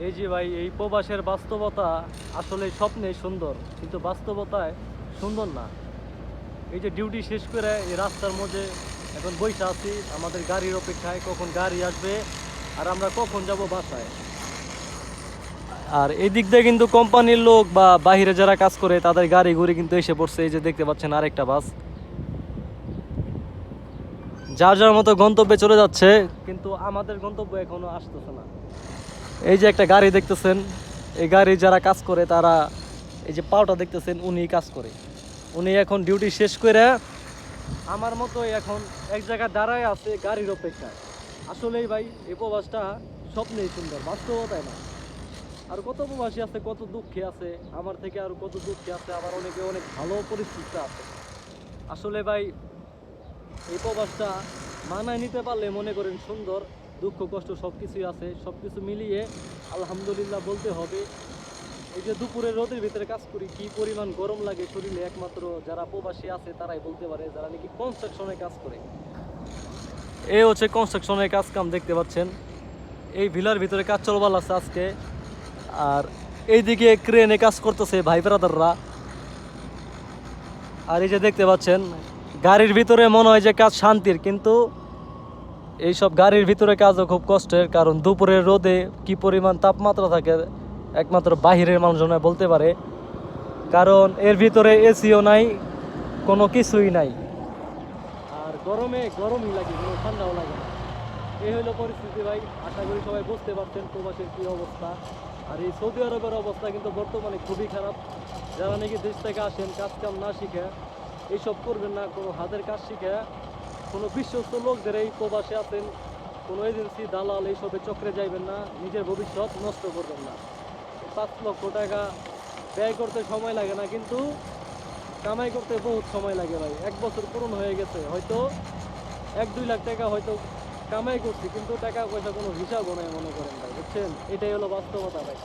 এই যে ভাই, এই প্রবাসের বাস্তবতা আসলে স্বপ্নে সুন্দর, কিন্তু বাস্তবতায় সুন্দর না। এই যে ডিউটি শেষ করে এই রাস্তার মধ্যে এখন বসে আছি আমাদের গাড়ির অপেক্ষায়, কখন গাড়ি আসবে আর আমরা কখন যাব বাসায়। আর এই দিক দিয়ে কিন্তু কোম্পানির লোক বা বাহিরে যারা কাজ করে তাদের গাড়ি ঘুরে কিন্তু এসে পড়ছে। এই যে দেখতে পাচ্ছেন আরেকটা বাস, যার যার মতো গন্তব্যে চলে যাচ্ছে, কিন্তু আমাদের গন্তব্য এখনো আসতেছে না। এই যে একটা গাড়ি দেখতেছেন, এই গাড়ি যারা কাজ করে তারা, এই যে পাওটা দেখতেছেন, উনি কাজ করে। উনি এখন ডিউটি শেষ করে আমার মতো এখন এক জায়গায় দাঁড়ায় আছে গাড়ির অপেক্ষায়। আসলেই ভাই, এই প্রবাসটা স্বপ্নেই সুন্দর, বাস্তবতায় না। আর কত প্রবাসী আছে, কত দুঃখে আছে, আমার থেকে আর কত দুঃখে আছে, আবার অনেকে অনেক ভালো পরিস্থিতিতে আছে। আসলে ভাই, এই প্রবাসটা মানায় নিতে পারলে মনে করেন সুন্দর। দুঃখ কষ্ট সব কিছুই আছে, সব কিছু মিলিয়ে আলহামদুলিল্লাহ বলতে হবে। এই যে দুপুরে রোদের ভিতরে কাজ করি, কি পরিমাণ গরম লাগে শরীরে, একমাত্র যারা প্রবাসী আছে তারাই বলতে পারে, যারা নাকি কনস্ট্রাকশনে কাজ করে। এই হচ্ছে কনস্ট্রাকশনের কাজ কাম, দেখতে পাচ্ছেন এই ভিলার ভিতরে কাজ চলবার আছে আজকে। আর এইদিকে ক্রেনে কাজ করতেছে ভাই ব্রাদাররা। আর এই যে দেখতে পাচ্ছেন গাড়ির ভিতরে মনে হয় যে কাজ শান্তির, কিন্তু এইসব গাড়ির ভিতরে কাজও খুব কষ্টের, কারণ দুপুরের রোদে কি পরিমাণ তাপমাত্রা থাকে একমাত্র বাহিরের মানুষজনে বলতে পারে। কারণ এর ভিতরে এসিও নাই, কোনো কিছুই নাই। আর গরমে গরমই লাগে, কোনো ঠান্ডাও লাগে না। এই হলো পরিস্থিতি ভাই। আশা করি সবাই বুঝতে পারছেন প্রবাসের কী অবস্থা। আর এই সৌদি আরবের অবস্থা কিন্তু বর্তমানে খুবই খারাপ। যারা নাকি দেশ থেকে আসেন কাজ কাম না শিখে এইসব করবেন না, কোনো হাতের কাজ শিখে কোনো বিশ্বস্ত লোকদের এই প্রবাসে আছেন, কোনো এজেন্সি দালাল এইসবের চক্রে যাইবেন না, নিজের ভবিষ্যৎ নষ্ট করবেন না। 5 লক্ষ টাকা ব্যয় করতে সময় লাগে না, কিন্তু কামাই করতে বহুত সময় লাগে ভাই। 1 বছর পূরণ হয়ে গেছে, হয়তো 1-2 লাখ টাকা হয়তো কামাই করছি, কিন্তু টাকা পয়সা কোনো হিসাবও নাই মনে করেন ভাই, বুঝছেন? এটাই হলো বাস্তবতা ভাই।